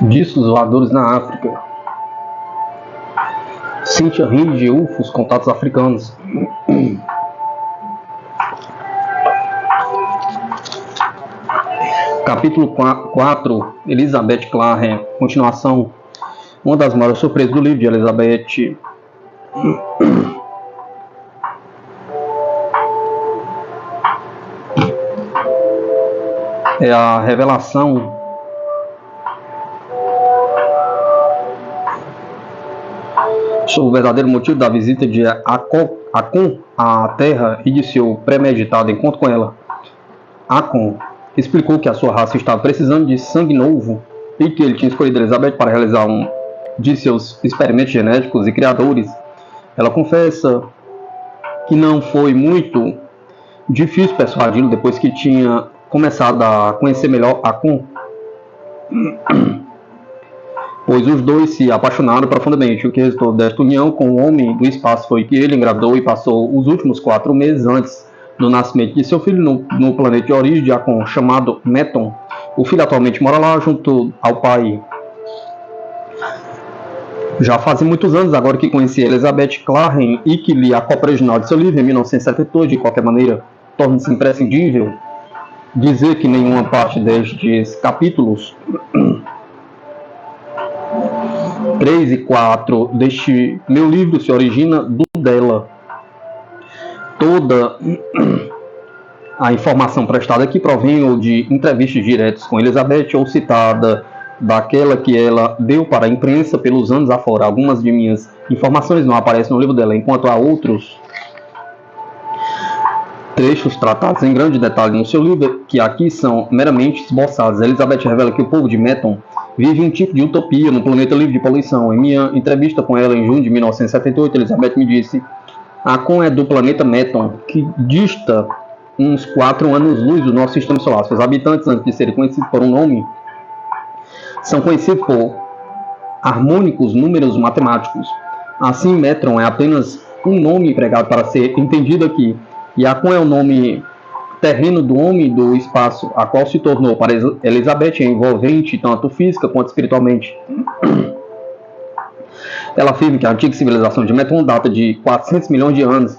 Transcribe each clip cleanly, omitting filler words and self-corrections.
Discos voadores na África. Cynthia Hind de UFOs, contatos africanos. Capítulo 4, Elizabeth Claren, continuação. Uma das maiores surpresas do livro de Elizabeth é a revelação sobre o verdadeiro motivo da visita de Akon à Terra e de seu premeditado encontro com ela. Akon explicou que a sua raça estava precisando de sangue novo e que ele tinha escolhido Elizabeth para realizar um de seus experimentos genéticos e criadores. Ela confessa que não foi muito difícil persuadi-lo depois que tinha começado a conhecer melhor Akon, pois os dois se apaixonaram profundamente. O que resultou desta união com o homem do espaço foi que ele engravidou e passou os últimos 4 meses antes do nascimento de seu filho no planeta de origem de Akon, chamado Meton. O filho atualmente mora lá junto ao pai. Já fazem muitos anos agora que conheci Elizabeth Claren e que li a cópia original de seu livro em 1972. De qualquer maneira, torna-se imprescindível dizer que nenhuma parte destes capítulos 3 e 4 deste meu livro se origina do dela. Toda a informação prestada aqui provém ou de entrevistas diretas com Elizabeth ou citada daquela que ela deu para a imprensa pelos anos afora. Algumas de minhas informações não aparecem no livro dela, enquanto há outros trechos tratados em grande detalhe no seu livro, que aqui são meramente esboçados. Elizabeth revela que o povo de Meton vive um tipo de utopia no planeta livre de poluição. Em minha entrevista com ela em junho de 1978, Elizabeth me disse: Akon é do planeta Meton, que dista uns 4 anos-luz do nosso sistema solar. Seus habitantes, antes de serem conhecidos por um nome, são conhecidos por harmônicos números matemáticos. Assim, Metron é apenas um nome empregado para ser entendido aqui, e Akon é o nome terreno do homem do espaço, a qual se tornou para Elizabeth envolvente tanto física quanto espiritualmente. Ela afirma que a antiga civilização de Meton data de 400 milhões de anos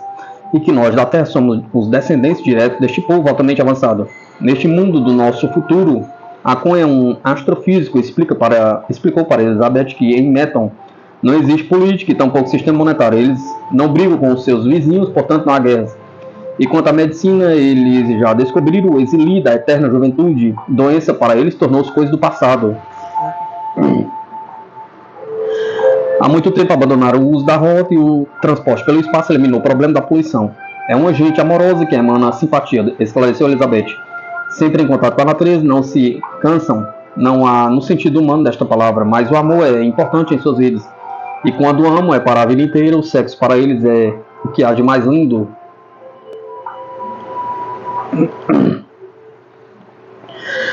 e que nós da Terra somos os descendentes diretos deste povo altamente avançado. Neste mundo do nosso futuro, Akon é um astrofísico e explicou para Elizabeth que em Meton não existe política e tampouco sistema monetário. Eles não brigam com os seus vizinhos, portanto não há guerras. E quanto à medicina, eles já descobriram o exílio da eterna juventude. Doença para eles tornou-se coisa do passado. Há muito tempo abandonaram o uso da rota e o transporte pelo espaço eliminou o problema da poluição. É uma gente amorosa que emana simpatia, esclareceu Elizabeth. Sempre em contato com a natureza, não se cansam, não há no sentido humano desta palavra, mas o amor é importante em suas vidas. E quando amam é para a vida inteira, o sexo para eles é o que há de mais lindo.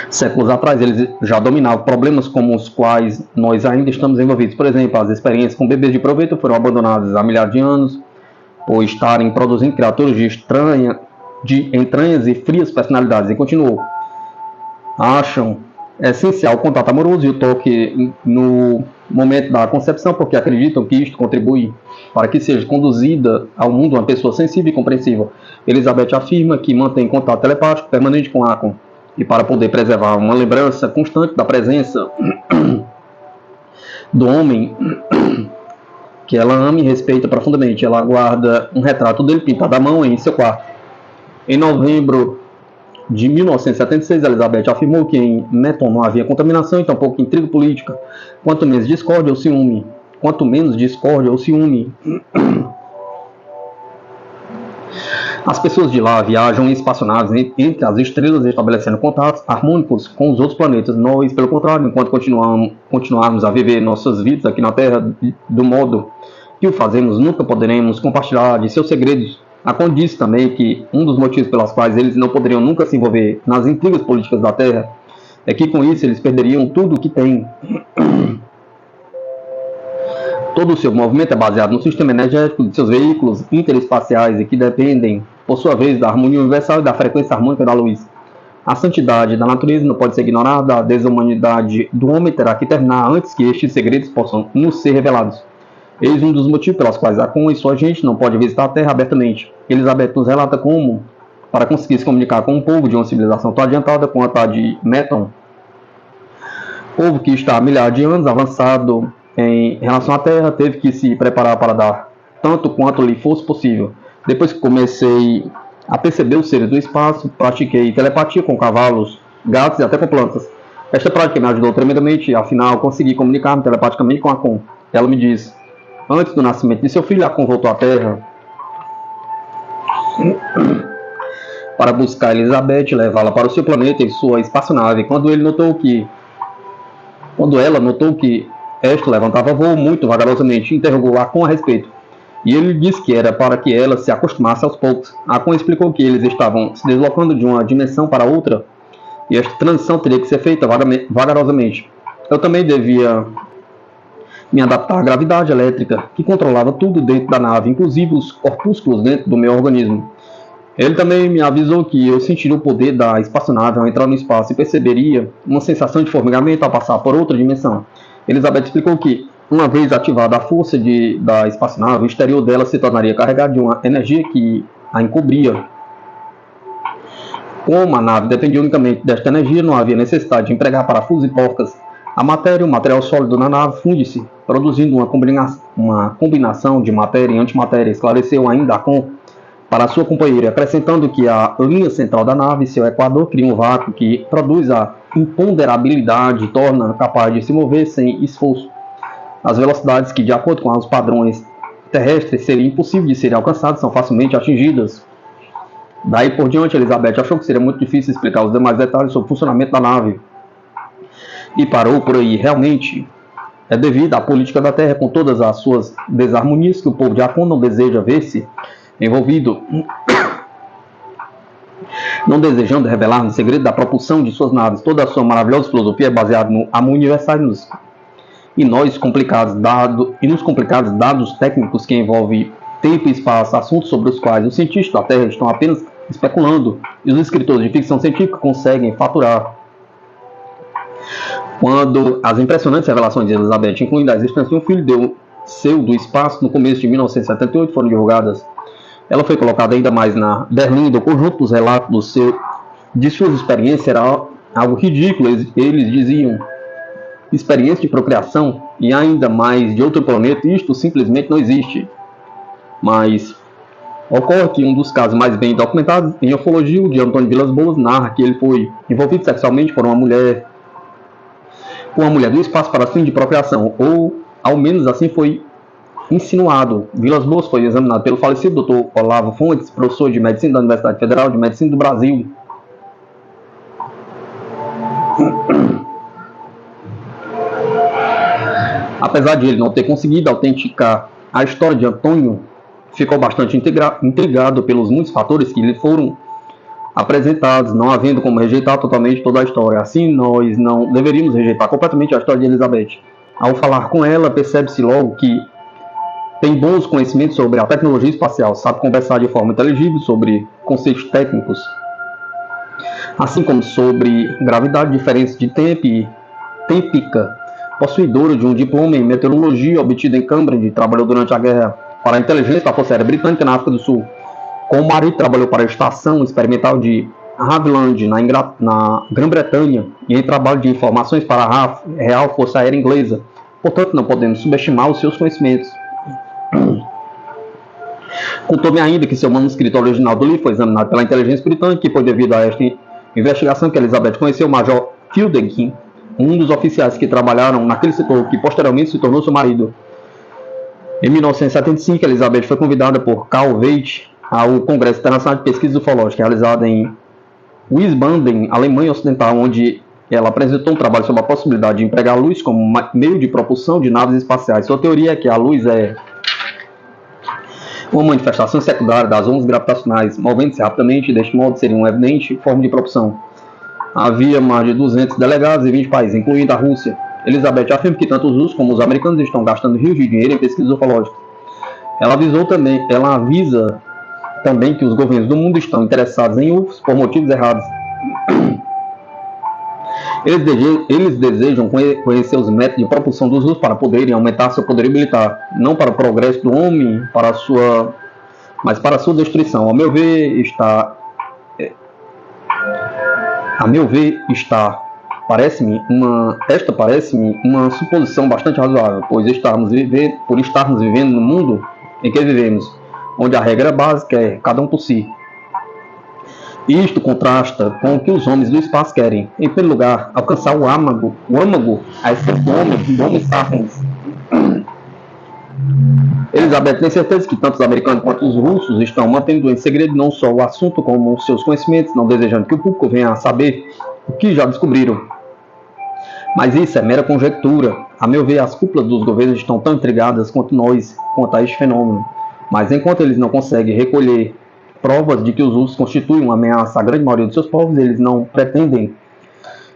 Séculos atrás, eles já dominavam problemas como os quais nós ainda estamos envolvidos. Por exemplo, as experiências com bebês de proveito foram abandonadas há milhares de anos, por estarem produzindo criaturas de entranhas e frias personalidades. E continuou: acham essencial o contato amoroso e o toque no momento da concepção, porque acreditam que isto contribui para que seja conduzida ao mundo uma pessoa sensível e compreensiva. Elizabeth afirma que mantém contato telepático permanente com Akon, e para poder preservar uma lembrança constante da presença do homem que ela ama e respeita profundamente. Ela guarda um retrato dele pintado à mão em seu quarto. Em novembro de 1976, Elizabeth afirmou que em Meton não havia contaminação e tampouco intriga política. Quanto menos discórdia ou ciúme. As pessoas de lá viajam em espaçonaves entre as estrelas, estabelecendo contatos harmônicos com os outros planetas. Nós, pelo contrário, enquanto continuarmos a viver nossas vidas aqui na Terra do modo que o fazemos, nunca poderemos compartilhar de seus segredos. Akon disse também que um dos motivos pelos quais eles não poderiam nunca se envolver nas intrigas políticas da Terra é que com isso eles perderiam tudo o que têm. Todo o seu movimento é baseado no sistema energético de seus veículos interespaciais e que dependem, por sua vez, da harmonia universal e da frequência harmônica da luz. A santidade da natureza não pode ser ignorada, a desumanidade do homem terá que terminar antes que estes segredos possam nos ser revelados. Eis um dos motivos pelos quais Akon e sua gente não pode visitar a Terra abertamente. Elizabeth nos relata como, para conseguir se comunicar com um povo de uma civilização tão adiantada quanto a de Meton, povo que está há milhares de anos avançado em relação à Terra, teve que se preparar para dar tanto quanto lhe fosse possível. Depois que comecei a perceber os seres do espaço, pratiquei telepatia com cavalos, gatos e até com plantas. Esta prática me ajudou tremendamente, afinal consegui comunicar-me telepaticamente com Akon. Ela me disse: antes do nascimento de seu filho, Akon voltou à Terra para buscar Elizabeth e levá-la para o seu planeta em sua espaçonave. Quando ela notou que esta levantava voo muito vagarosamente, interrogou Akon a respeito. E ele disse que era para que ela se acostumasse aos poucos. Akon explicou que eles estavam se deslocando de uma dimensão para outra e esta transição teria que ser feita vagarosamente. Eu também devia me adaptar à gravidade elétrica, que controlava tudo dentro da nave, inclusive os corpúsculos dentro do meu organismo. Ele também me avisou que eu sentiria o poder da espaçonave ao entrar no espaço e perceberia uma sensação de formigamento ao passar por outra dimensão. Elizabeth explicou que, uma vez ativada a força da espaçonave, o exterior dela se tornaria carregado de uma energia que a encobria. Como a nave dependia unicamente desta energia, não havia necessidade de empregar parafusos e porcas. A matéria, o material sólido na nave, funde-se, produzindo uma combinação de matéria e antimatéria, esclareceu ainda Akon para sua companheira, acrescentando que a linha central da nave e seu equador cria um vácuo que produz a imponderabilidade e torna capaz de se mover sem esforço. As velocidades que, de acordo com os padrões terrestres, seriam impossíveis de serem alcançadas são facilmente atingidas. Daí por diante, Elizabeth achou que seria muito difícil explicar os demais detalhes sobre o funcionamento da nave. E parou por aí. Realmente, é devido à política da Terra, com todas as suas desarmonias, que o povo de Akon não deseja ver-se envolvido, não desejando revelar no segredo da propulsão de suas naves. Toda a sua maravilhosa filosofia é baseada no amor universal e nos complicados dados técnicos que envolvem tempo e espaço, assuntos sobre os quais os cientistas da Terra estão apenas especulando e os escritores de ficção científica conseguem faturar. Quando as impressionantes revelações de Elizabeth, incluindo a existência de um filho seu do espaço no começo de 1978, foram divulgadas, ela foi colocada ainda mais na berlinda. O conjunto dos relatos de suas experiências era algo ridículo. Eles diziam experiência de procriação e ainda mais de outro planeta. Isto simplesmente não existe. Mas ocorre que um dos casos mais bem documentados em ufologia, o de Antônio Vilas Boas, narra que ele foi envolvido sexualmente por uma mulher do espaço para fim de procriação, ou ao menos assim foi insinuado. Vilas Boas foi examinado pelo falecido Dr. Olavo Fontes, professor de Medicina da Universidade Federal de Medicina do Brasil. Apesar de ele não ter conseguido autenticar a história de Antônio, ficou bastante intrigado pelos muitos fatores que lhe foram apresentados, não havendo como rejeitar totalmente toda a história. Assim, nós não deveríamos rejeitar completamente a história de Elizabeth. Ao falar com ela, percebe-se logo que tem bons conhecimentos sobre a tecnologia espacial, sabe conversar de forma inteligível sobre conceitos técnicos, assim como sobre gravidade, diferença de tempo e têmpica, possuidora de um diploma em meteorologia obtido em Cambridge, trabalhou durante a guerra para a inteligência da Força Aérea Britânica na África do Sul. Com o marido, trabalhou para a Estação Experimental de Havilland, na Grã-Bretanha, e em trabalho de informações para a Real Força Aérea Inglesa. Portanto, não podemos subestimar os seus conhecimentos. Contou-me ainda que seu manuscrito original do livro foi examinado pela inteligência britânica e foi devido a esta investigação que Elizabeth conheceu o Major Fielding, um dos oficiais que trabalharam naquele setor, que posteriormente se tornou seu marido. Em 1975, Elizabeth foi convidada por Carl Veit ao Congresso Internacional de Pesquisa Ufológica, realizado em Wiesbaden, Alemanha Ocidental, onde ela apresentou um trabalho sobre a possibilidade de empregar a luz como meio de propulsão de naves espaciais. Sua teoria é que a luz é uma manifestação secundária das ondas gravitacionais, movendo-se rapidamente, e deste modo seria uma evidente forma de propulsão. Havia mais de 200 delegados em 20 países, incluindo a Rússia. Elizabeth afirma que tanto os russos como os americanos estão gastando rios de dinheiro em pesquisas ufológicas. Ela avisa também que os governos do mundo estão interessados em UFOs por motivos errados. Eles desejam conhecer os métodos de propulsão dos UFOs para poderem aumentar seu poder militar, não para o progresso do homem, mas para a sua destruição. A meu ver, parece-me uma suposição bastante razoável, pois por estarmos vivendo no mundo em que vivemos, onde a regra básica é cada um por si. Isto contrasta com o que os homens do espaço querem. Em primeiro lugar, alcançar o âmago, a essência do homem sapiens. Elizabeth tem certeza que tanto os americanos quanto os russos estão mantendo em segredo não só o assunto como seus conhecimentos, não desejando que o público venha a saber o que já descobriram. Mas isso é mera conjectura. A meu ver, as cúpulas dos governos estão tão intrigadas quanto nós quanto a este fenômeno. Mas enquanto eles não conseguem recolher provas de que os russos constituem uma ameaça à grande maioria de seus povos, eles não pretendem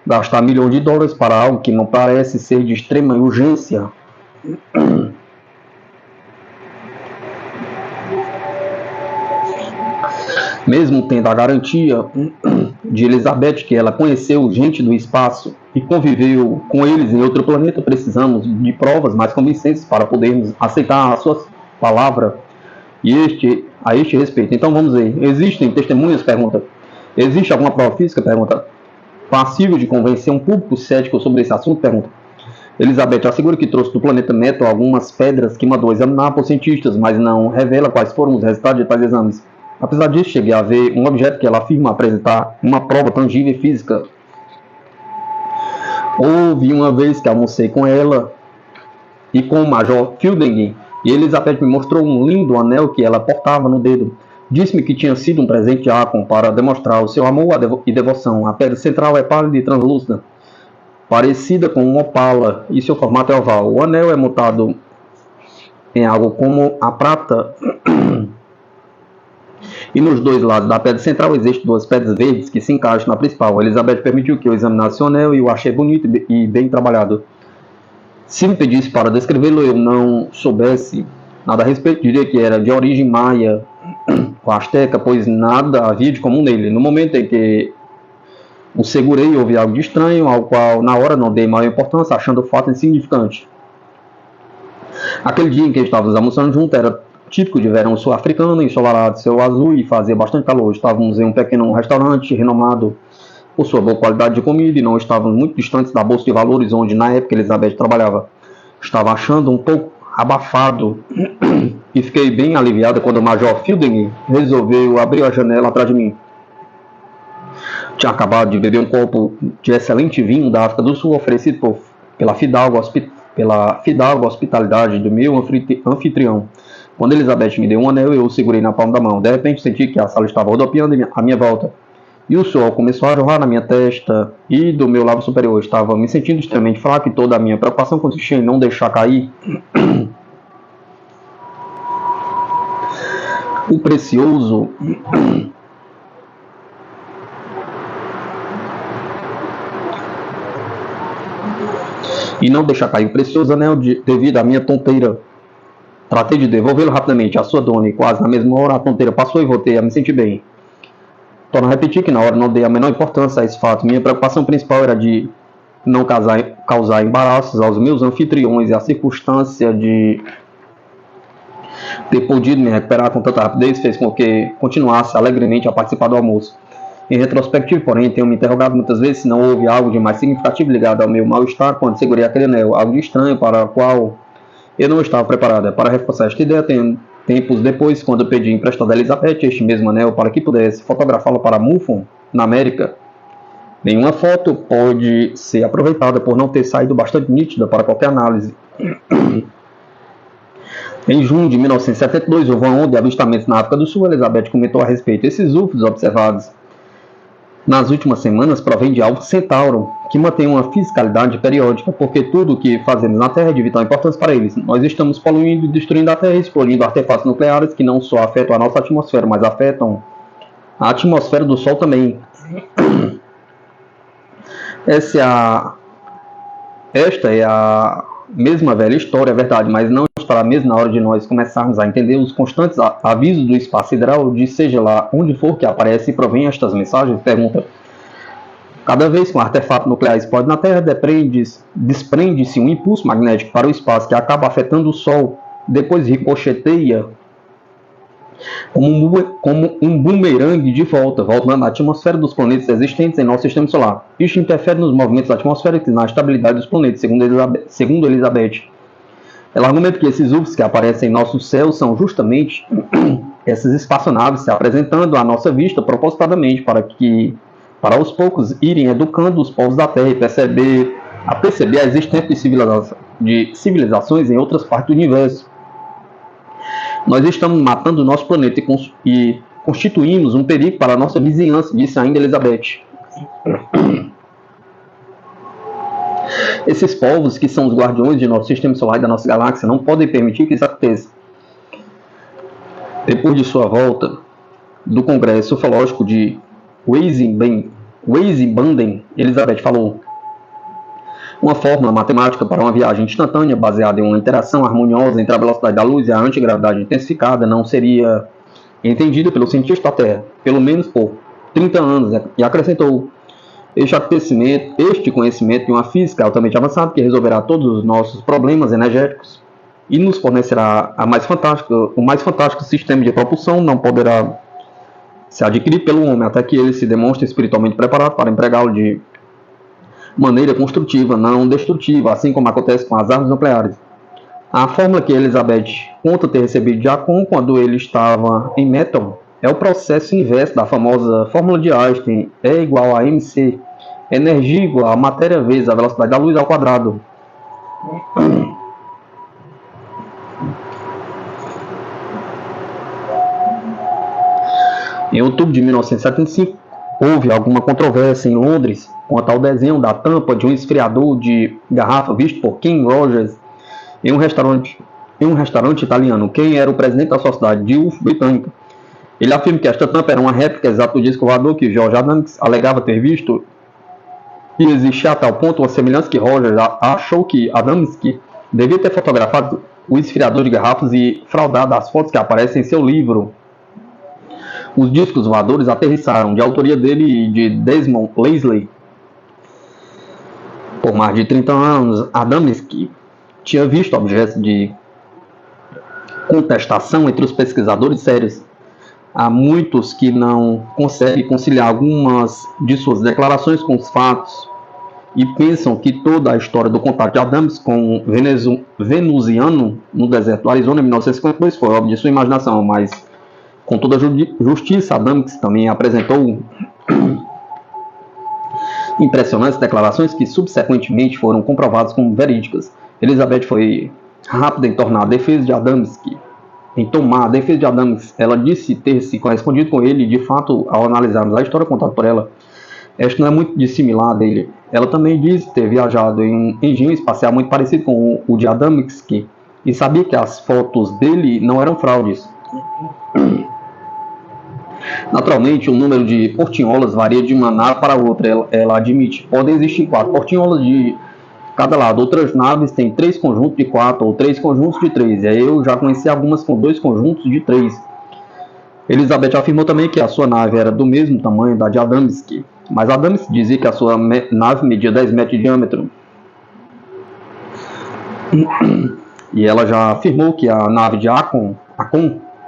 gastar milhões de dólares para algo que não parece ser de extrema urgência. Mesmo tendo a garantia de Elizabeth que ela conheceu gente do espaço e conviveu com eles em outro planeta, precisamos de provas mais convincentes para podermos aceitar a sua palavra a este respeito. Então vamos ver. Existem testemunhas? Pergunta. Existe alguma prova física? Pergunta. Passível de convencer um público cético sobre esse assunto? Pergunta. Elizabeth assegura que trouxe do planeta Metal algumas pedras que mandou examinar por cientistas, mas não revela quais foram os resultados de tais exames. Apesar disso, cheguei a ver um objeto que ela afirma apresentar uma prova tangível e física. Houve uma vez que almocei com ela e com o Major Fielding, e Elizabeth me mostrou um lindo anel que ela portava no dedo. Disse-me que tinha sido um presente de Akon para demonstrar o seu amor e devoção. A pedra central é pálida e translúcida, parecida com um opala, e seu formato é oval. O anel é montado em algo como a prata, e nos dois lados da pedra central existem duas pedras verdes que se encaixam na principal. Elizabeth permitiu que eu examinasse o anel e o achei bonito e bem trabalhado. Se me pedisse para descrevê-lo, eu não soubesse nada a respeito, diria que era de origem maia ou asteca, pois nada havia de comum nele. No momento em que o segurei, houve algo de estranho, ao qual na hora não dei maior importância, achando o fato insignificante. Aquele dia em que estávamos almoçando juntos era típico de verão sul-africano, ensolarado, céu azul e fazia bastante calor. Estávamos em um pequeno restaurante renomado por sua boa qualidade de comida e não estávamos muito distantes da Bolsa de Valores, onde na época Elizabeth trabalhava. Estava achando um pouco abafado e fiquei bem aliviada quando o Major Fielding resolveu abrir a janela atrás de mim. Tinha acabado de beber um copo de excelente vinho da África do Sul oferecido pela fidalga hospitalidade do meu anfitrião. Quando Elizabeth me deu um anel, eu o segurei na palma da mão. De repente senti que a sala estava rodopiando à minha volta. E o sol começou a jorrar na minha testa e do meu lábio superior. Eu estava me sentindo extremamente fraco e toda a minha preocupação consistia em não deixar cair o precioso anel devido à minha tonteira. Tratei de devolvê-lo rapidamente à sua dona e quase na mesma hora a tonteira passou e voltei a me sentir bem. Torno a repetir que na hora não dei a menor importância a esse fato. Minha preocupação principal era de não causar embaraços aos meus anfitriões e a circunstância de ter podido me recuperar com tanta rapidez fez com que continuasse alegremente a participar do almoço. Em retrospectiva, porém, tenho me interrogado muitas vezes se não houve algo de mais significativo ligado ao meu mal-estar quando segurei aquele anel, algo de estranho para o qual eu não estava preparada. Para reforçar esta ideia, tempos depois, quando eu pedi emprestado a Elizabeth este mesmo anel para que pudesse fotografá-lo para MUFON, na América, nenhuma foto pode ser aproveitada por não ter saído bastante nítida para qualquer análise. Em junho de 1972, houve uma onda de avistamentos na África do Sul. Elizabeth comentou a respeito. Esses UFOs observados nas últimas semanas provém de Alpha Centauro, que mantém uma fiscalidade periódica, porque tudo o que fazemos na Terra é de vital importância para eles. Nós estamos poluindo e destruindo a Terra, explodindo artefatos nucleares que não só afetam a nossa atmosfera, mas afetam a atmosfera do Sol também. Esta é a mesma velha história, é verdade, mas não estará mesmo na hora de nós começarmos a entender os constantes avisos do espaço sideral, de seja lá onde for que aparece e provém estas mensagens? Pergunta. Cada vez que um artefato nuclear explode na Terra, desprende-se um impulso magnético para o espaço que acaba afetando o Sol, depois ricocheteia como um bumerangue de volta, voltando à atmosfera dos planetas existentes em nosso sistema solar. Isto interfere nos movimentos atmosféricos e na estabilidade dos planetas, segundo Elizabeth. Ela argumenta que esses UFOs que aparecem em nosso céu são justamente essas espaçonaves se apresentando à nossa vista propositadamente para aos poucos irem educando os povos da Terra e perceber a existência de civilizações em outras partes do universo. Nós estamos matando o nosso planeta e constituímos um perigo para a nossa vizinhança, disse ainda Elizabeth. Esses povos, que são os guardiões de nosso sistema solar e da nossa galáxia, não podem permitir que isso aconteça. Depois de sua volta do Congresso Ufológico de Weissenbanden, Elizabeth falou: uma fórmula matemática para uma viagem instantânea baseada em uma interação harmoniosa entre a velocidade da luz e a antigravidade intensificada não seria entendida pelo cientista da Terra, pelo menos por 30 anos, e acrescentou: este conhecimento de uma física altamente avançada que resolverá todos os nossos problemas energéticos e nos fornecerá o mais fantástico sistema de propulsão não poderá se adquirir pelo homem até que ele se demonstre espiritualmente preparado para empregá-lo de maneira construtiva, não destrutiva, assim como acontece com as armas nucleares. A fórmula que Elizabeth conta ter recebido de Acon quando ele estava em Meton é o processo inverso da famosa fórmula de Einstein, E igual a mc, energia igual a matéria vezes a velocidade da luz ao quadrado. Em outubro de 1975, houve alguma controvérsia em Londres quanto ao desenho da tampa de um esfriador de garrafa visto por Ken Rogers em um restaurante italiano. Ken era o presidente da Sociedade de UFO britânica. Ele afirma que esta tampa era uma réplica exata do disco voador que George Adams alegava ter visto, e existia a tal ponto uma semelhança que Rogers achou que Adamski devia ter fotografado o esfriador de garrafas e fraudado as fotos que aparecem em seu livro. Os discos voadores aterrissaram, de autoria dele e de Desmond Leslie. Por mais de 30 anos, Adamski tinha visto objetos de contestação entre os pesquisadores sérios. Há muitos que não conseguem conciliar algumas de suas declarações com os fatos e pensam que toda a história do contato de Adams com um venusiano no deserto do Arizona em 1952 foi obra de sua imaginação, mas com toda a justiça, Adams também apresentou impressionantes declarações que subsequentemente foram comprovadas como verídicas. Elizabeth foi rápida em tomar a defesa de Adamski. Ela disse ter se correspondido com ele e, de fato, ao analisarmos a história contada por ela, esta não é muito dissimilar dele. Ela também disse ter viajado em um engenho espacial muito parecido com o de Adamski e sabia que as fotos dele não eram fraudes. Naturalmente, o número de portinholas varia de uma nave para outra. Ela admite, podem existir 4 portinholas de cada lado. Outras naves têm 3 conjuntos de 4 ou 3 conjuntos de 3. E aí eu já conheci algumas com 2 conjuntos de 3. Elizabeth afirmou também que a sua nave era do mesmo tamanho da de Adamski, mas Adamski dizia que a sua nave media 10 metros de diâmetro. E ela já afirmou que a nave de Acon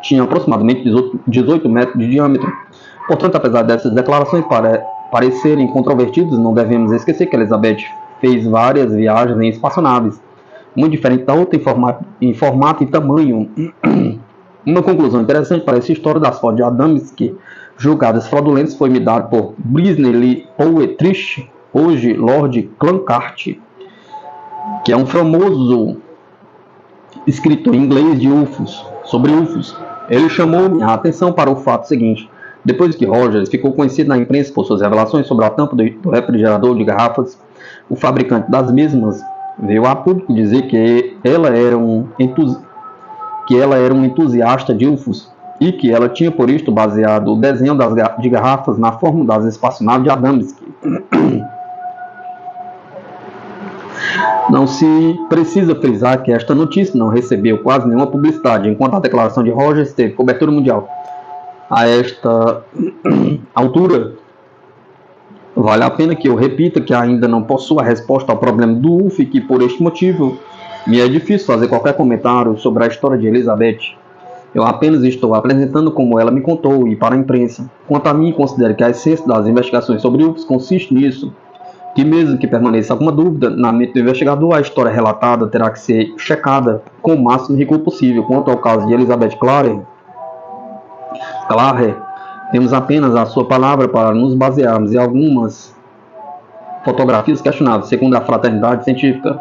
tinha aproximadamente 18 metros de diâmetro. Portanto, apesar dessas declarações parecerem controvertidas, não devemos esquecer que Elizabeth fez várias viagens em espaçonaves, muito diferente da outra em formato e tamanho. Uma conclusão interessante para essa história das fotos de Adamski julgadas fraudulentas foi me dada por Brisney Poetrich, hoje Lord Clancarty, que é um famoso escritor inglês de UFOs, sobre UFOs. Ele chamou minha atenção para o fato seguinte: depois que Rogers ficou conhecido na imprensa por suas revelações sobre a tampa do refrigerador de garrafas, o fabricante das mesmas veio a público dizer que ela era um entusiasta de UFOs e que ela tinha por isto baseado o desenho de garrafas na forma das espaçonaves de Adamski. Não se precisa frisar que esta notícia não recebeu quase nenhuma publicidade, enquanto a declaração de Rogers teve cobertura mundial. A esta altura, Vale a pena que eu repita que ainda não possuo a resposta ao problema do UF e que, por este motivo, me é difícil fazer qualquer comentário sobre a história de Elizabeth. Eu apenas estou apresentando como ela me contou e para a imprensa. Quanto a mim, considero que a essência das investigações sobre UFOs consiste nisso, que mesmo que permaneça alguma dúvida na mente do investigador, a história relatada terá que ser checada com o máximo rigor possível. Quanto ao caso de Elizabeth Clare, temos apenas a sua palavra para nos basearmos em algumas fotografias questionáveis, segundo a fraternidade científica.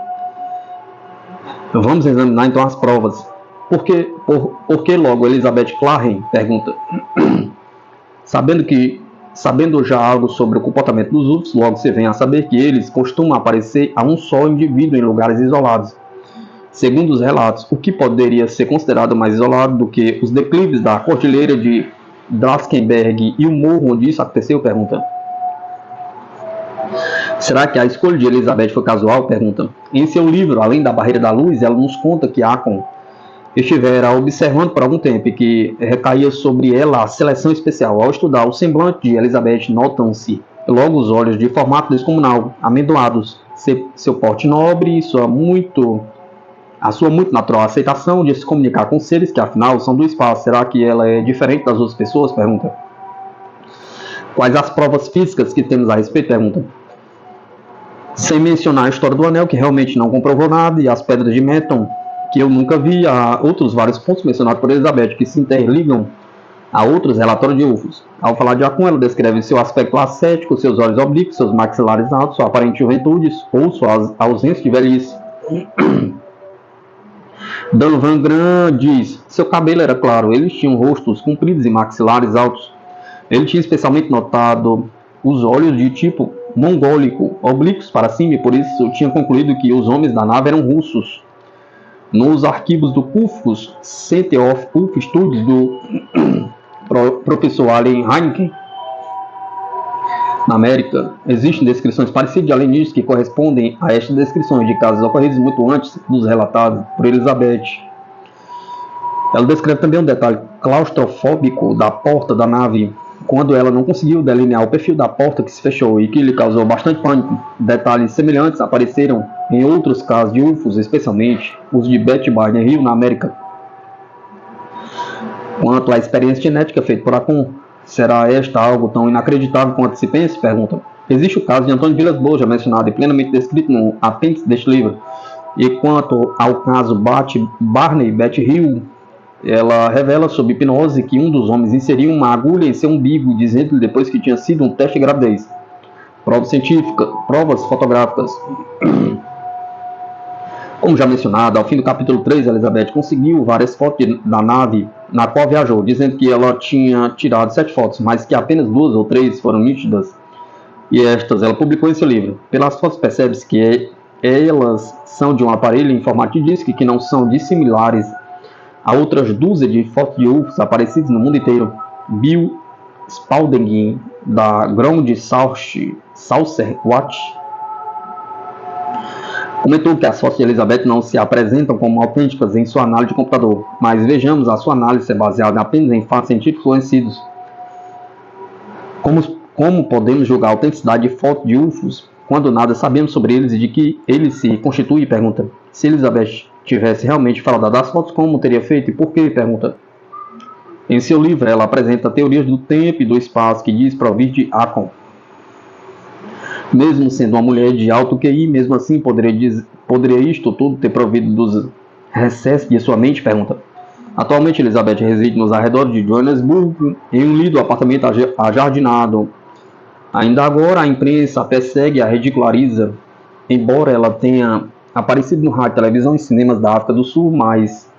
Vamos examinar então as provas. Por que logo Elizabeth Clare? Pergunta. Sabendo já algo sobre o comportamento dos UFOs, logo se vem a saber que eles costumam aparecer a um só indivíduo em lugares isolados. Segundo os relatos, o que poderia ser considerado mais isolado do que os declives da cordilheira de Drakensberg e o morro onde isso aconteceu? Pergunta. Será que a escolha de Elizabeth foi casual? Pergunta. Em seu livro, Além da Barreira da Luz, ela nos conta que Akon estivera observando por algum tempo e que recaía sobre ela a seleção especial. Ao estudar o semblante de Elizabeth, notam-se logo os olhos de formato descomunal, amendoados, seu porte nobre e a sua muito natural aceitação de se comunicar com seres que afinal são do espaço. Será que ela é diferente das outras pessoas? Pergunta. Quais as provas físicas que temos a respeito? Pergunta. Sem mencionar a história do anel, que realmente não comprovou nada, e as pedras de Meton, que eu nunca vi, há outros vários pontos mencionados por Elizabeth que se interligam a outros relatórios de UFOs. Ao falar de Akon, ela descreve seu aspecto ascético, seus olhos oblíquos, seus maxilares altos, sua aparente juventude ou sua ausência de velhice. Dan Van Gran diz: seu cabelo era claro, eles tinham rostos compridos e maxilares altos. Ele tinha especialmente notado os olhos de tipo mongólico, oblíquos para cima, e por isso tinha concluído que os homens da nave eram russos. Nos arquivos do PUFOS, Center of UFO Studies, do professor Allen Heineken, na América, existem descrições parecidas de alienígenas que correspondem a estas descrições de casos ocorridos muito antes dos relatados por Elizabeth. Ela descreve também um detalhe claustrofóbico da porta da nave, quando ela não conseguiu delinear o perfil da porta que se fechou e que lhe causou bastante pânico. Detalhes semelhantes apareceram em outros casos de UFOs, especialmente os de Betty Barney Hill, na América. Quanto à experiência genética feita por Akon, será esta algo tão inacreditável quanto se pensa? Pergunta. Existe o caso de Antônio Vilas Boas, já mencionado e plenamente descrito no apêndice deste livro. E quanto ao caso Barney e Betty Hill, ela revela sob hipnose que um dos homens inseriu uma agulha em seu umbigo, dizendo-lhe depois que tinha sido um teste de gravidez. Provas científicas, provas fotográficas. Como já mencionado, ao fim do capítulo 3, Elizabeth conseguiu várias fotos da nave na qual viajou, dizendo que ela tinha tirado 7 fotos, mas que apenas 2 ou 3 foram nítidas. E estas ela publicou em seu livro. Pelas fotos percebe-se que elas são de um aparelho em formato de disco que não são dissimilares a outras dúzias de fotos de UFOs aparecidas no mundo inteiro. Bill Spalding, da Ground Saucer Watch, comentou que as fotos de Elizabeth não se apresentam como autênticas em sua análise de computador, mas vejamos, a sua análise é baseada apenas em fatos científicos conhecidos. Como podemos julgar a autenticidade de fotos de UFOs quando nada sabemos sobre eles e de que eles se constituem? Pergunta. Se Elizabeth tivesse realmente falado das fotos, como teria feito e por quê? Pergunta. Em seu livro, ela apresenta teorias do tempo e do espaço que diz provir de Akon. Mesmo sendo uma mulher de alto QI, mesmo assim poderia isto tudo ter provido dos recessos de sua mente? Pergunta. Atualmente, Elizabeth reside nos arredores de Johannesburg, em um lindo apartamento ajardinado. Ainda agora, a imprensa a persegue e a ridiculariza, embora ela tenha aparecido no rádio, televisão e cinemas da África do Sul, mas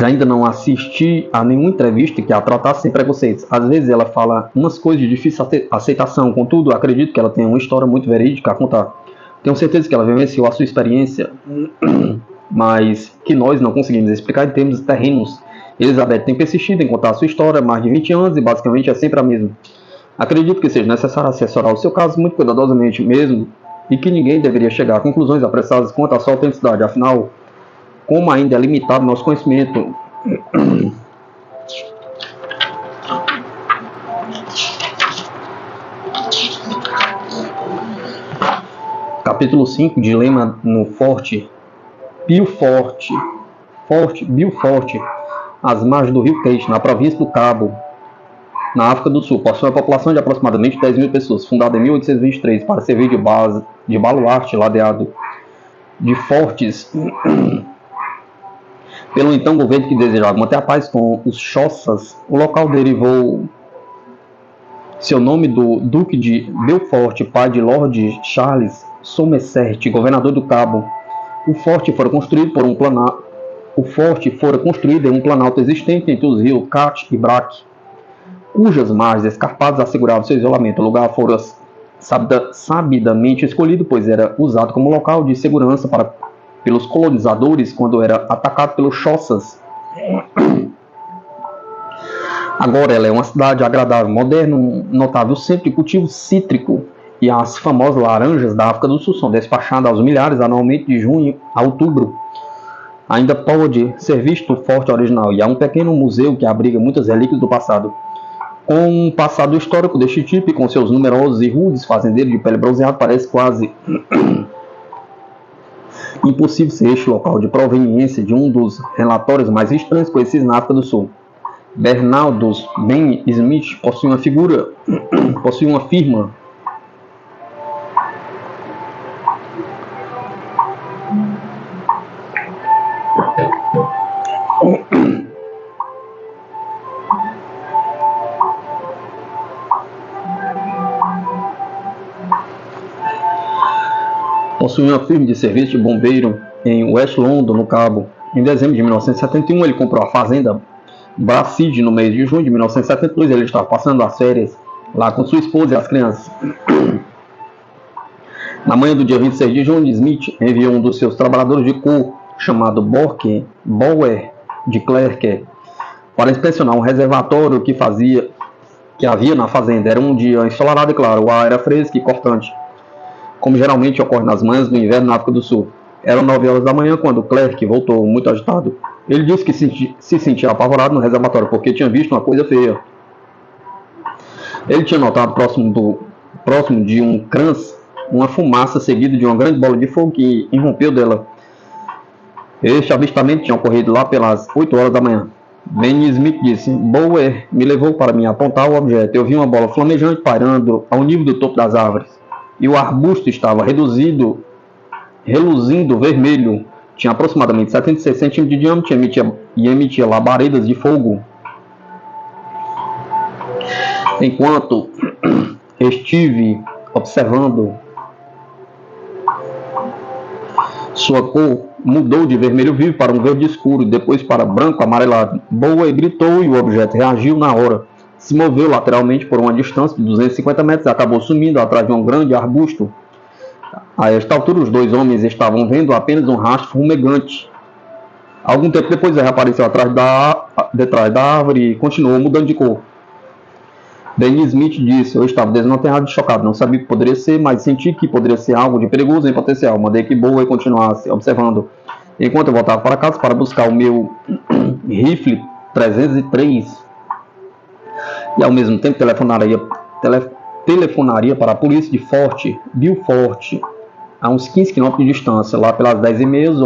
ainda não assisti a nenhuma entrevista que a tratasse sem preconceitos. Às vezes ela fala umas coisas de difícil aceitação, contudo, acredito que ela tem uma história muito verídica a contar. Tenho certeza que ela vivenciou a sua experiência, mas que nós não conseguimos explicar em termos terrenos. Elizabeth tem persistido em contar a sua história há mais de 20 anos e basicamente é sempre a mesma. Acredito que seja necessário assessorar o seu caso muito cuidadosamente mesmo e que ninguém deveria chegar a conclusões apressadas quanto à sua autenticidade. Afinal, como ainda é limitado nosso conhecimento. Capítulo 5, Dilema no Forte Beaufort, às margens do rio Queixe, na província do Cabo, na África do Sul. Possui uma população de aproximadamente 10 mil pessoas, fundada em 1823 para servir de base de baluarte ladeado de fortes pelo então governo que desejava manter a paz com os Xhossas. O local derivou seu nome do Duque de Beaufort, pai de Lord Charles Somerset, governador do Cabo. O forte fora construído em um planalto existente entre os rios Cat e Braque, cujas margens escarpadas asseguravam seu isolamento. O lugar fora sabidamente escolhido, pois era usado como local de segurança pelos colonizadores quando era atacado pelos Xhossas. Agora ela é uma cidade agradável, moderna, um notável centro de cultivo cítrico, e as famosas laranjas da África do Sul são despachadas aos milhares anualmente de junho a outubro. Ainda pode ser visto o forte original, e há um pequeno museu que abriga muitas relíquias do passado. Com um passado histórico deste tipo e com seus numerosos e rudes fazendeiros de pele bronzeada, parece quase impossível ser este local de proveniência de um dos relatórios mais estranhos conhecidos na África do Sul. Bernardos Ben Smith possui uma firma de serviço de bombeiro em West London, no Cabo. Em dezembro de 1971, ele comprou a fazenda Bracide. No mês de junho de 1972, ele estava passando as férias lá com sua esposa e as crianças. Na manhã do dia 26 de junho, Smith enviou um dos seus trabalhadores de cor, chamado Bower de Clerk, para inspecionar um reservatório que havia na fazenda. Era um dia ensolarado e claro, o ar era fresco e cortante, como geralmente ocorre nas manhãs do inverno na África do Sul. Eram 9 horas da manhã quando Clerk voltou, muito agitado. Ele disse que se sentia apavorado no reservatório porque tinha visto uma coisa feia. Ele tinha notado próximo de um crans uma fumaça seguida de uma grande bola de fogo que irrompeu dela. Este avistamento tinha ocorrido lá pelas 8 horas da manhã. Ben Smith disse: Bower me levou para me apontar o objeto. Eu vi uma bola flamejante pairando ao nível do topo das árvores, e o arbusto estava reluzindo vermelho. Tinha aproximadamente 76 centímetros de diâmetro e emitia labaredas de fogo. Enquanto estive observando, sua cor mudou de vermelho vivo para um verde escuro e depois para branco amarelado. Bower gritou e o objeto reagiu na hora. Se moveu lateralmente por uma distância de 250 metros e acabou sumindo atrás de um grande arbusto. A esta altura, os dois homens estavam vendo apenas um rastro fumegante. Algum tempo depois, ele reapareceu detrás da árvore e continuou mudando de cor. Ben Smith disse: Eu estava desnorteado e chocado. Não sabia o que poderia ser, mas senti que poderia ser algo de perigoso em potencial. Mandei que Bower continuasse observando, enquanto eu voltava para casa para buscar o meu rifle 303 e ao mesmo tempo telefonaria para a polícia de Fort Beaufort, a uns 15 km de distância. Lá pelas 10h30,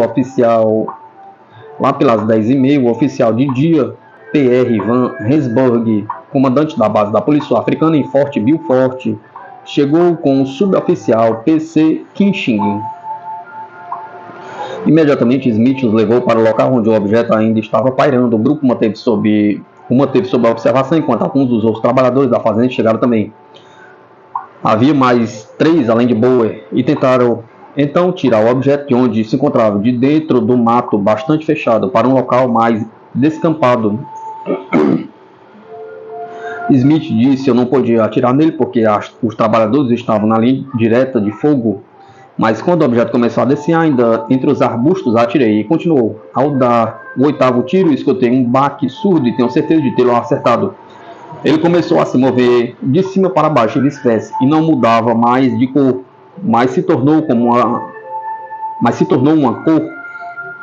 o oficial de dia, P.R. Van Rensburg, comandante da base da polícia africana em Fort Beaufort, chegou com o suboficial P.C. Kinching. Imediatamente, Smith os levou para o local onde o objeto ainda estava pairando. O grupo o manteve sob a observação, enquanto alguns dos outros trabalhadores da fazenda chegaram também. Havia mais 3 além de Bower, e tentaram então tirar o objeto de onde se encontrava, de dentro do mato bastante fechado, para um local mais descampado. Smith disse: Eu não podia atirar nele porque os trabalhadores estavam na linha direta de fogo, mas quando o objeto começou a descer ainda entre os arbustos, atirei. E continuou: Ao dar o 8º tiro, escutei um baque surdo e tenho certeza de tê-lo acertado. Ele começou a se mover de cima para baixo e vice-versa, e não mudava mais de cor, mas se tornou uma cor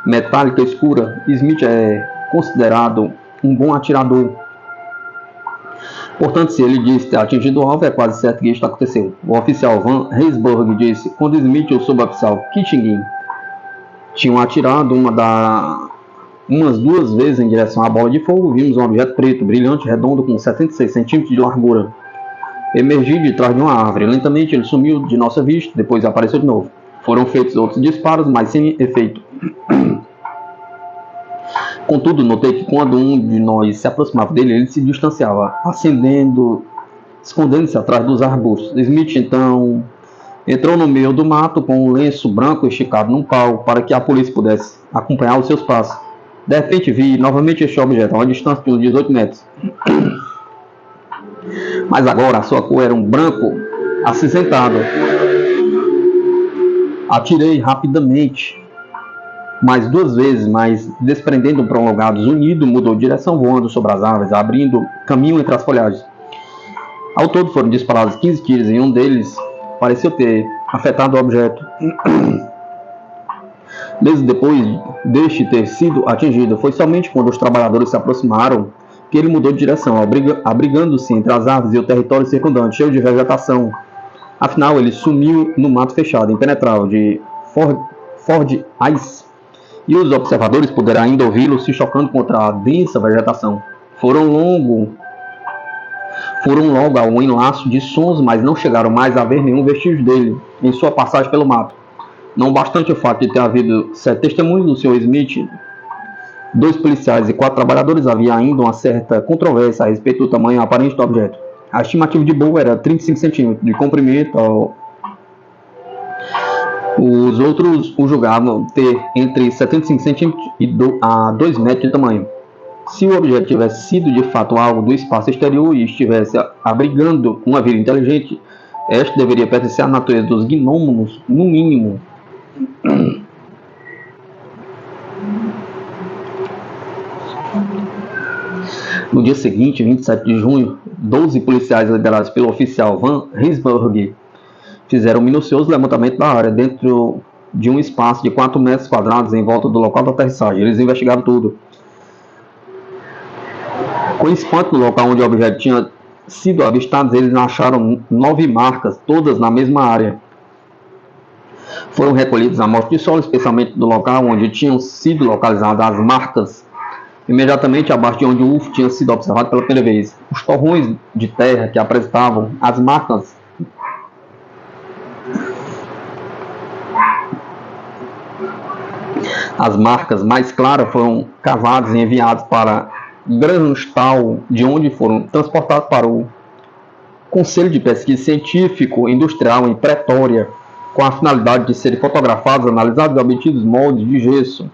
metálica escura, Smith é considerado um bom atirador. Portanto, se ele disse ter atingido o alvo, é quase certo que isto aconteceu. O oficial Van Rensburg disse: quando Smith e o suboficial Kitching tinham atirado umas 2 vezes em direção à bola de fogo, vimos um objeto preto, brilhante, redondo, com 76 centímetros de largura emergir de trás de uma árvore. Lentamente ele sumiu de nossa vista, depois apareceu de novo. Foram feitos outros disparos, mas sem efeito. Contudo, notei que quando um de nós se aproximava dele, ele se distanciava, escondendo-se atrás dos arbustos. Smith, então, entrou no meio do mato com um lenço branco esticado num pau para que a polícia pudesse acompanhar os seus passos. De repente vi novamente este objeto a uma distância de uns 18 metros. Mas agora a sua cor era um branco acinzentado. Atirei rapidamente, mais 2 vezes, mas desprendendo um prolongado zunido, mudou de direção, voando sobre as árvores, abrindo caminho entre as folhagens. Ao todo foram disparados 15 tiros e um deles pareceu ter afetado o objeto. Mesmo depois deste ter sido atingido, foi somente quando os trabalhadores se aproximaram que ele mudou de direção, abrigando-se entre as árvores e o território circundante, cheio de vegetação. Afinal, ele sumiu no mato fechado, impenetrável, de Ford Ice, e os observadores poderão ainda ouvi-lo se chocando contra a densa vegetação. Foram logo ao enlaço de sons, mas não chegaram mais a ver nenhum vestígio dele em sua passagem pelo mato. Não bastante o fato de ter havido 7 testemunhos do Sr. Smith, 2 policiais e 4 trabalhadores, havia ainda uma certa controvérsia a respeito do tamanho aparente do objeto. A estimativa de Bow era 35 centímetros de comprimento. Os outros o julgavam ter entre 75 centímetros a 2 metros de tamanho. Se o objeto tivesse sido de fato algo do espaço exterior e estivesse abrigando uma vida inteligente, este deveria pertencer à natureza dos gnômonos, no mínimo. No dia seguinte, 27 de junho, 12 policiais liderados pelo oficial Van Rensburg fizeram um minucioso levantamento da área dentro de um espaço de 4 metros quadrados em volta do local da aterrissagem. Eles investigaram tudo. Com espanto, no local onde o objeto tinha sido avistado, eles acharam 9 marcas, todas na mesma área. Foram recolhidas amostras de solo, especialmente do local onde tinham sido localizadas as marcas, imediatamente abaixo de onde o UFO tinha sido observado pela primeira vez. Os torrões de terra que apresentavam as marcas mais claras foram cavados e enviados para Granstal, de onde foram transportados para o Conselho de Pesquisa Científico Industrial em Pretória, com a finalidade de serem fotografados, analisados e obtidos moldes de gesso.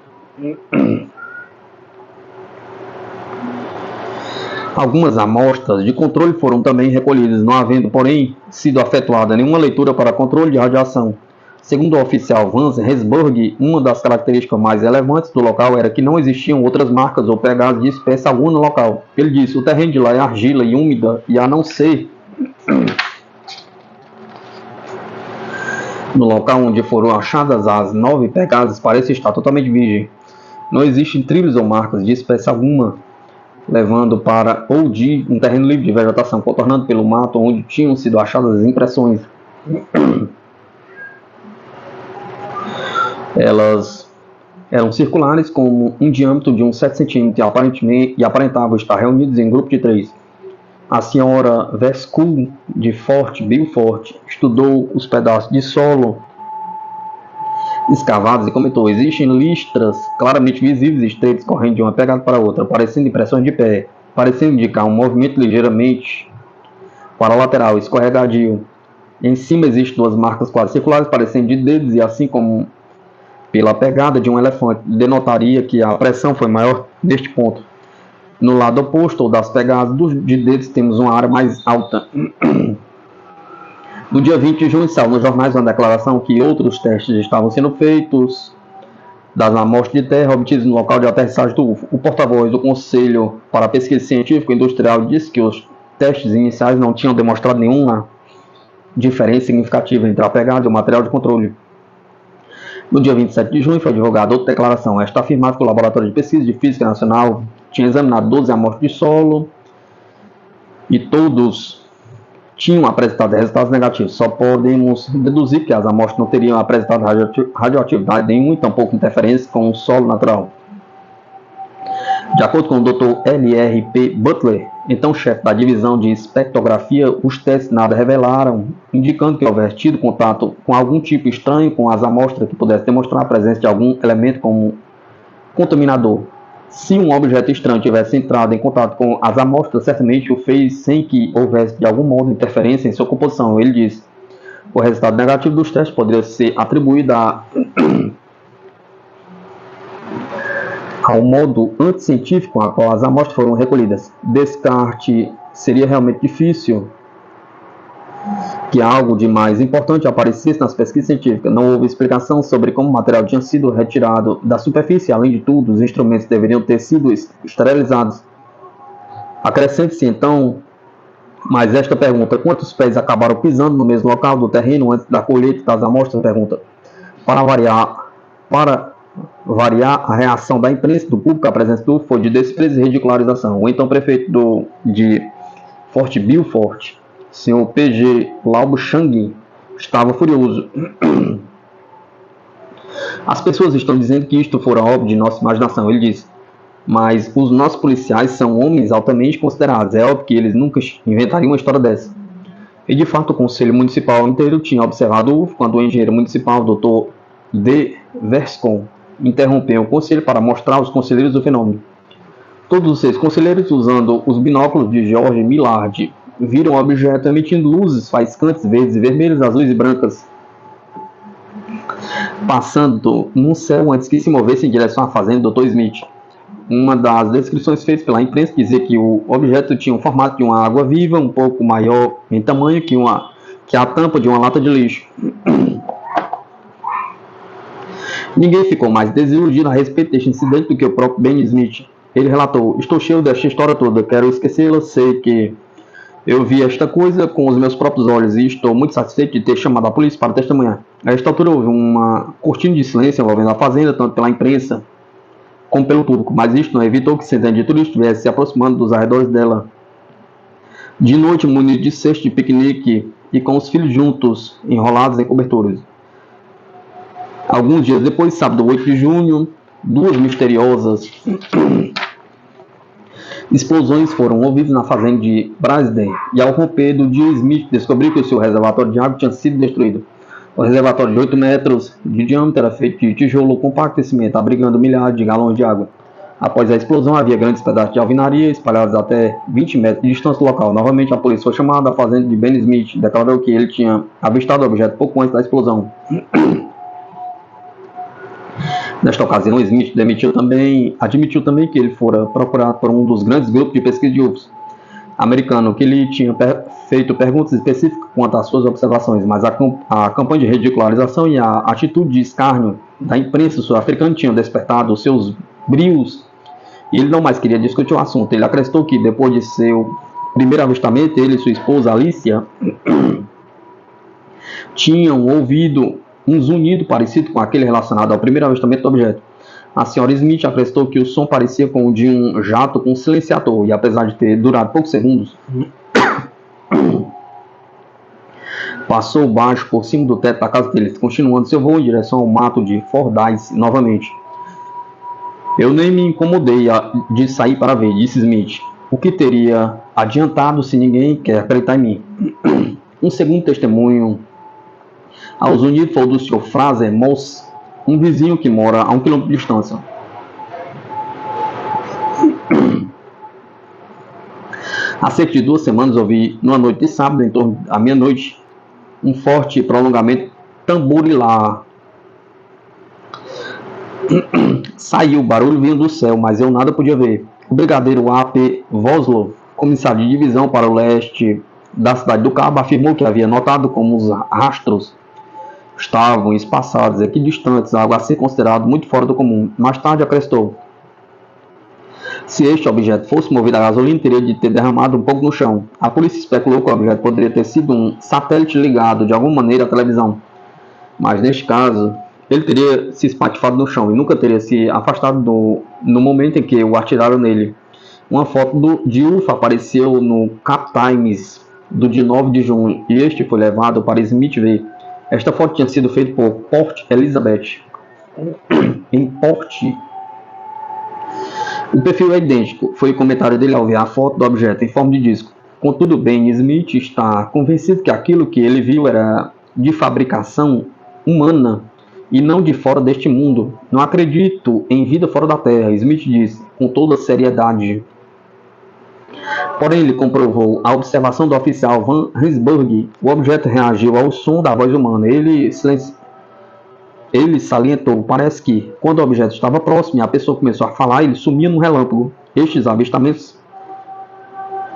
Algumas amostras de controle foram também recolhidas, não havendo, porém, sido efetuada nenhuma leitura para controle de radiação. Segundo o oficial Van Rensburg, uma das características mais relevantes do local era que não existiam outras marcas ou pegadas de espécie alguma no local. Ele disse: o terreno de lá é argila e úmida, e a não ser no local onde foram achadas as 9 pegadas, parece estar totalmente virgem. Não existem trilhos ou marcas de espécie alguma levando para ou de um terreno livre de vegetação, contornando pelo mato onde tinham sido achadas as impressões. Elas eram circulares com um diâmetro de uns 7 centímetros e aparentavam estar reunidos em grupo de 3. A senhora Vescoul de Fort Beaufort estudou os pedaços de solo escavados e comentou: existem listras claramente visíveis e estreitas correndo de uma pegada para outra, parecendo impressões de pé, parecendo indicar um movimento ligeiramente para o lateral, escorregadio. Em cima existem 2 marcas quase circulares, parecendo de dedos, e assim como pela pegada de um elefante, denotaria que a pressão foi maior neste ponto. No lado oposto das pegadas de dedos temos uma área mais alta. No dia 20 de junho saiu nos jornais uma declaração que outros testes estavam sendo feitos das amostras de terra obtidas no local de aterrissagem do UFO. O porta-voz do Conselho para a Pesquisa Científica e Industrial disse que os testes iniciais não tinham demonstrado nenhuma diferença significativa entre a pegada e o material de controle. No dia 27 de junho foi divulgada outra declaração. Esta afirmava que o Laboratório de Pesquisa de Física Nacional tinha examinado 12 amostras de solo e todos tinham apresentado resultados negativos. Só podemos deduzir que as amostras não teriam apresentado radioatividade nenhuma e tampouco interferência com o solo natural. De acordo com o Dr. L.R.P. Butler, então chefe da divisão de espectrografia, os testes nada revelaram, indicando que houvesse tido contato com algum tipo estranho com as amostras que pudesse demonstrar a presença de algum elemento como contaminador. Se um objeto estranho tivesse entrado em contato com as amostras, certamente o fez sem que houvesse de algum modo interferência em sua composição. Ele diz: o resultado negativo dos testes poderia ser atribuído ao modo anticientífico a qual as amostras foram recolhidas. Descarte seria realmente difícil que algo de mais importante aparecesse nas pesquisas científicas. Não houve explicação sobre como o material tinha sido retirado da superfície. Além de tudo, os instrumentos deveriam ter sido esterilizados. Acrescente-se então mais esta pergunta: quantos pés acabaram pisando no mesmo local do terreno antes da colheita das amostras? Pergunta. Para variar a reação da imprensa e do público, a presença do foi de desprezo e ridicularização. O então prefeito de Fort Beaufort, Sr. P.G. Laubsang, estava furioso. As pessoas estão dizendo que isto fora obra de nossa imaginação, ele disse. Mas os nossos policiais são homens altamente considerados. É óbvio que eles nunca inventariam uma história dessa. E de fato o Conselho Municipal inteiro tinha observado o UFO quando o engenheiro municipal, Dr. D. Verscon, interrompeu o conselho para mostrar aos conselheiros o fenômeno. Todos os 6 conselheiros, usando os binóculos de George Millard, viram o objeto emitindo luzes faiscantes verdes e vermelhas, azuis e brancas, passando no céu antes que se movesse em direção à fazenda do Dr. Smith. Uma das descrições feitas pela imprensa dizia que o objeto tinha o formato de uma água viva, um pouco maior em tamanho que a tampa de uma lata de lixo. Ninguém ficou mais desiludido a respeito deste incidente do que o próprio Ben Smith. Ele relatou: estou cheio desta história toda, quero esquecê-la, sei que eu vi esta coisa com os meus próprios olhos e estou muito satisfeito de ter chamado a polícia para testemunhar. A esta altura houve uma cortina de silêncio envolvendo a fazenda, tanto pela imprensa como pelo público, mas isto não evitou que centenas de turistas estivessem se aproximando dos arredores dela. De noite, munidos de cesto de piquenique e com os filhos juntos, enrolados em cobertores. Alguns dias depois, sábado 8 de junho, 2 misteriosas explosões foram ouvidas na fazenda de Brasden, e ao romper do dia, Smith descobriu que o seu reservatório de água tinha sido destruído. O reservatório de 8 metros de diâmetro era feito de tijolo compacto e cimento, abrigando milhares de galões de água. Após a explosão, havia grandes pedaços de alvenaria espalhados até 20 metros de distância do local. Novamente, a polícia foi chamada à fazenda de Ben Smith, declarou que ele tinha avistado o objeto pouco antes da explosão. Nesta ocasião, Smith admitiu também que ele fora procurado por um dos grandes grupos de pesquisa de UFOs americano, que lhe tinha feito perguntas específicas quanto às suas observações, mas a campanha de ridicularização e a atitude de escárnio da imprensa sul-africana tinham despertado os seus brios e ele não mais queria discutir o assunto. Ele acrescentou que depois de seu primeiro avistamento, ele e sua esposa Alicia tinham ouvido um zunido parecido com aquele relacionado ao primeiro avistamento do objeto. A senhora Smith acrescentou que o som parecia com o de um jato com silenciador, e apesar de ter durado poucos segundos, passou baixo por cima do teto da casa deles, continuando seu voo em direção ao mato de Fordyce novamente. Eu nem me incomodei de sair para ver, disse Smith. O que teria adiantado se ninguém quer acreditar em mim? Um segundo testemunho ao zunido foi o do Sr. Fraser Moss, um vizinho que mora a 1 quilômetro de distância. Há cerca de 2 semanas ouvi, numa noite de sábado, em torno da meia-noite, um forte prolongamento tamborilar. Saiu o barulho vindo do céu, mas eu nada podia ver. O brigadeiro A.P. Voslov, comissário de divisão para o leste da cidade do Cabo, afirmou que havia notado como os rastros estavam espaçados equidistantes, algo a ser considerado muito fora do comum. Mais tarde acrescentou: se este objeto fosse movido a gasolina, teria de ter derramado um pouco no chão. A polícia especulou que o objeto poderia ter sido um satélite ligado de alguma maneira à televisão. Mas neste caso, ele teria se espatifado no chão e nunca teria se afastado no momento em que o atiraram nele. Uma foto de UFO apareceu no Cap Times do dia 9 de junho e este foi levado para Smith ver. Esta foto tinha sido feita por Port Elizabeth em Port. O perfil é idêntico, foi o comentário dele ao ver a foto do objeto em forma de disco. Contudo, Ben Smith está convencido que aquilo que ele viu era de fabricação humana e não de fora deste mundo. Não acredito em vida fora da Terra, Smith disse com toda seriedade. Porém, ele comprovou a observação do oficial Van Rensburg. O objeto reagiu ao som da voz humana. Ele salientou, parece que, quando o objeto estava próximo e a pessoa começou a falar, ele sumia num relâmpago. Estes avistamentos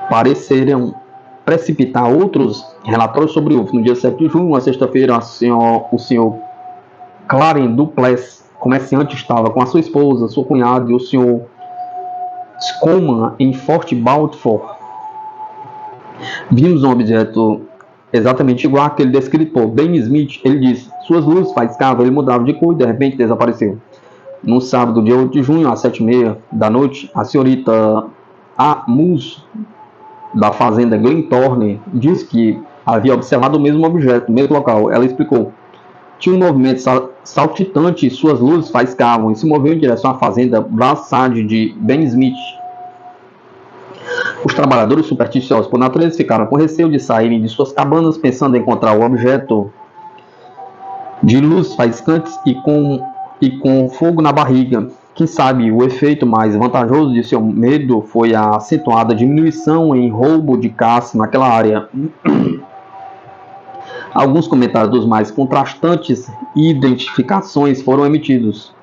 pareceram precipitar outros relatórios sobre o UFO. No dia 7 de junho, uma sexta-feira, o senhor Clarence Duplessis, comerciante, estava com a sua esposa, sua cunhada e o senhor Scoman em Fort Balfour. Vimos um objeto exatamente igual àquele descrito por Ben Smith. Ele disse, suas luzes faiscavam, ele mudava de cor e de repente desapareceu. No sábado, dia 8 de junho, às 7h30 da noite, a senhorita A. Moose, da fazenda Glenthorne, disse que havia observado o mesmo objeto, no mesmo local. Ela explicou. Tinha um movimento saltitante e suas luzes faiscavam e se moveu em direção à fazenda Brassard de Ben Smith. Os trabalhadores supersticiosos por natureza ficaram com receio de saírem de suas cabanas pensando em encontrar o objeto de luz faiscantes e com fogo na barriga. Quem sabe o efeito mais vantajoso de seu medo foi a acentuada diminuição em roubo de caça naquela área. Alguns comentários dos mais contrastantes identificações foram emitidos,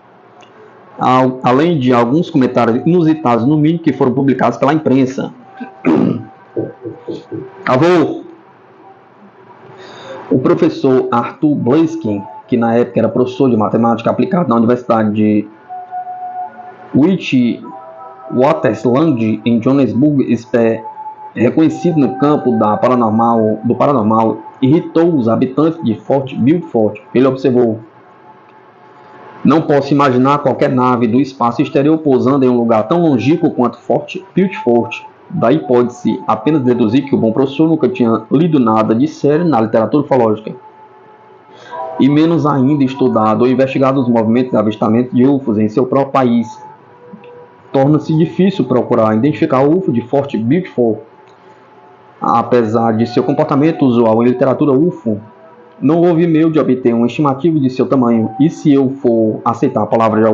além de alguns comentários inusitados no mínimo que foram publicados pela imprensa. O professor Arthur Blaskin, que na época era professor de matemática aplicada na Universidade de Witwatersrand em Johannesburg, reconhecido no campo do paranormal, irritou os habitantes de Fort Beaufort. Ele observou: não posso imaginar qualquer nave do espaço exterior pousando em um lugar tão longínquo quanto Fort Beaufort. Daí pode-se apenas deduzir que o bom professor nunca tinha lido nada de sério na literatura ufológica, e menos ainda estudado ou investigado os movimentos de avistamento de UFOs em seu próprio país. Torna-se difícil procurar identificar o UFO de Fort Beaufort. Apesar de seu comportamento usual em literatura UFO, não houve meio de obter uma estimativa de seu tamanho, e se eu for aceitar a palavra de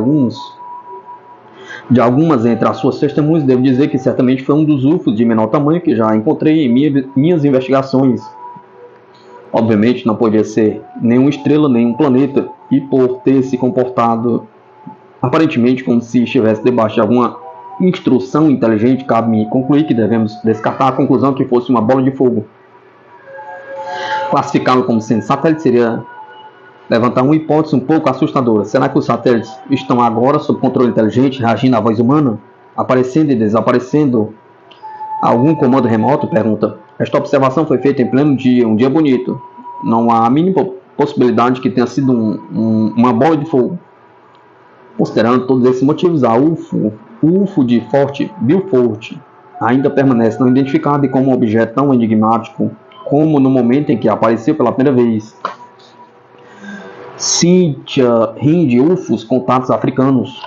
algumas entre as suas testemunhas, devo dizer que certamente foi um dos UFOs de menor tamanho que já encontrei em minhas investigações. Obviamente não podia ser nenhuma estrela, nem um planeta, e por ter se comportado aparentemente como se estivesse debaixo de alguma instrução inteligente, cabe-me concluir que devemos descartar a conclusão que fosse uma bola de fogo. Classificá-lo como sendo satélite seria levantar uma hipótese um pouco assustadora. Será que os satélites estão agora sob controle inteligente, reagindo à voz humana, aparecendo e desaparecendo? Algum comando remoto? Pergunta. Esta observação foi feita em pleno dia, um dia bonito. Não há a mínima possibilidade que tenha sido uma bola de fogo. Considerando todos esses motivos, o UFO de Fort Beaufort ainda permanece não identificado e como um objeto tão enigmático como no momento em que apareceu pela primeira vez. Cynthia Hind, UFOs, contatos africanos.